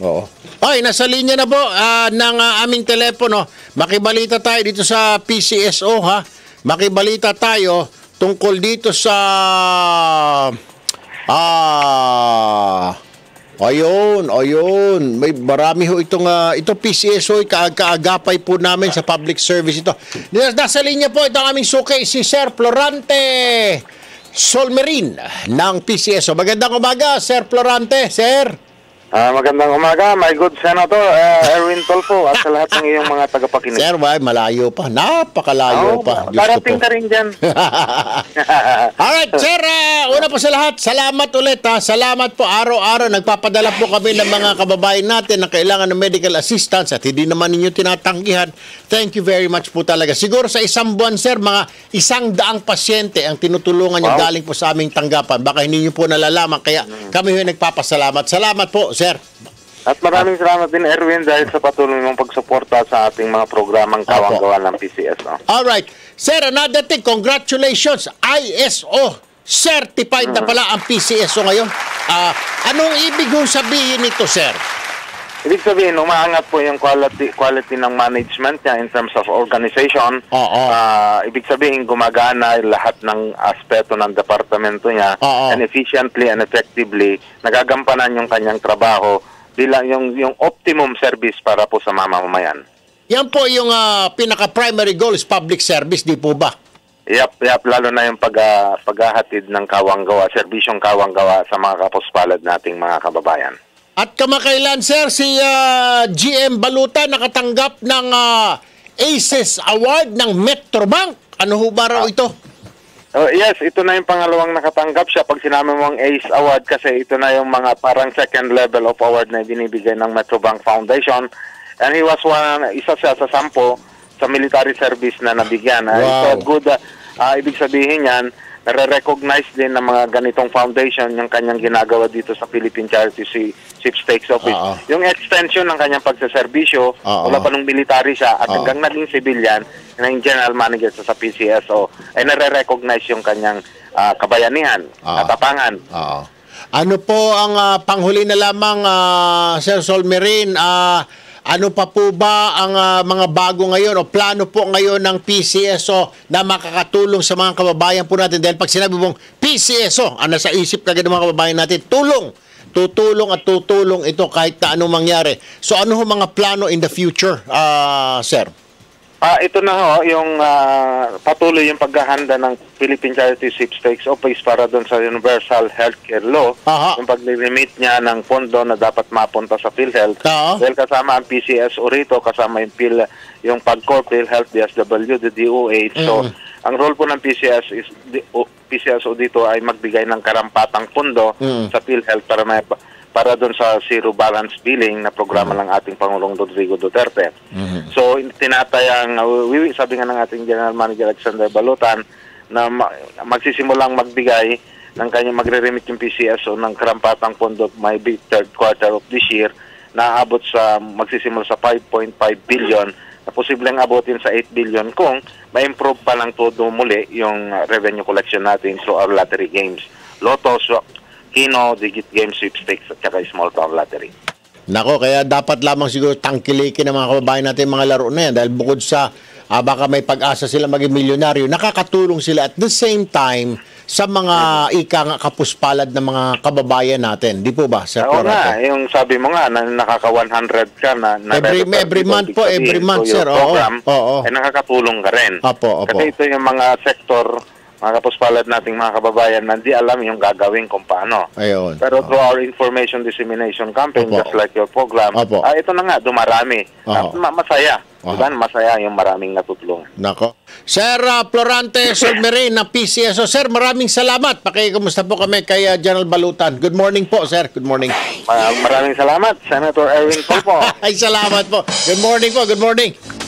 Oo. Ay, nasa linya na po ng aming telepono. Makibalita tayo dito sa PCSO, ha? Makibalita tayo tungkol dito sa ayun. May marami ho itong ito PCSO, kaagapay po namin sa public service ito. Nasa linya po itong aming suki, si Sir Florante Solmerin ng PCSO. Magandang umaga, Sir Florante, Sir. Magandang umaga, my good Senator Erwin Tulfo at sa lahat ng iyong mga tagapakinig. Sir, malayo pa. Napakalayo pa. Darating ka rin dyan. Alright, sir, una po sa lahat, salamat ulit. Salamat po, araw-araw. Nagpapadala po kami ng mga kababayan natin na kailangan ng medical assistance at hindi naman ninyo tinatanggihan. Thank you very much po talaga. Siguro sa isang buwan, sir, mga 100 pasyente ang tinutulungan nyo galing po sa aming tanggapan. Baka hindi nyo po nalalaman, kaya kami yung nagpapasalamat. Salamat po, sir. At maraming salamat din, Erwin, dahil sa patuloy mong pagsuporta sa ating mga programang kawang-gawa ng PCSO. Alright. Sir, another thing, congratulations. ISO certified na pala ang PCSO ngayon. Anong ibig sabihin nito, sir? Ibig sabihin, umaangat po yung quality ng management niya in terms of organization. Ibig sabihin, gumagana lahat ng aspeto ng departamento niya and efficiently and effectively nagagampanan yung kanyang trabaho bilang yung optimum service para po sa mamamayan. Yan po yung pinaka-primary goal is public service, di po ba? Yep, lalo na yung paghahatid ng kawang-gawa, serbisyong kawang-gawa sa mga kapuspalad nating mga kababayan. At kamakailan, sir, si GM Baluta nakatanggap ng ACES Award ng Metrobank. Ano ho ba raw ito? Yes, ito na yung pangalawang nakatanggap siya. Pag sinama mo ang ACE Award, kasi ito na yung mga parang second level of award na binibigay ng Metrobank Foundation. And he was isa siya sa 10 sa military service na nabigyan. Wow. It's good, ibig sabihin yan, nare-recognize din ng mga ganitong foundation yung kanyang ginagawa dito sa Philippine Charity Sweepstakes Office. Yung extension ng kanyang pagsaserbisyo, wala pa nung military siya at hanggang naging civilian, ng general manager sa PCSO, ay nare-recognize yung kanyang kabayanihan, katapangan. Ano po ang panghuli na lamang, Sir Solmerin, ano pa po ba ang mga bago ngayon o plano po ngayon ng PCSO na makakatulong sa mga kababayan po natin? Dahil pag sinabi mong PCSO, ano sa isip kagad ng mga kababayan natin? Tutulong at tutulong ito kahit na anong mangyari. So ano ho mga plano in the future, sir? Ito na ho, yung patuloy yung paghahanda ng Philippine Charity Sweepstakes Office para doon sa Universal Healthcare Law, yung pag-limit niya ng pondo na dapat mapunta sa PhilHealth. Dahil kasama ang PCSO rito, kasama yung PAGCOR, PhilHealth, DSW, the DOH. So, ang role po ng PCSO dito ay magbigay ng karampatang pondo sa PhilHealth para doon sa zero balance billing na programa ng ating Pangulong Rodrigo Duterte. So, tinatayang, sabi nga ng ating General Manager Alexander Balutan, na magsisimulang magbigay ng kanyang magre-remit yung PCSO ng karampatang pondo may third quarter of this year na abot sa, magsisimula sa 5.5 billion na posibleng abutin sa 8 billion kung ma-improve pa ng todo muli yung revenue collection natin through our lottery games. Lotto, Kino, Digit Game, Sweepstakes at saka Small Town Lottery. Nako, kaya dapat lamang siguro tangkilikin ng mga kababayan natin mga laro na yan dahil bukod sa baka may pag-asa sila maging milyonaryo, nakakatulong sila at the same time sa mga kapuspalad ng mga kababayan natin. Di po ba, Sir Florante? Oo nga, yung sabi mo nga, na nakaka-100 ka na every month po, every month, sir. Program, ay nakakatulong ka rin. Opo. Kasi ito yung mga sektor, mga kapuspalad nating mga kababayan na di alam yung gagawin kung paano. Ayun. Pero through our information dissemination campaign, just like your program, ito na nga, dumarami. Masaya. Diba? Masaya yung maraming natutulungan. Nako. Sir Florante Solmerin ng PCSO. Sir, maraming salamat. Pakikamusta po kami kay General Balutan. Good morning po, sir. Good morning. Maraming salamat, Senator Erwin Tulfo. Ay, salamat po. Good morning po. Good morning.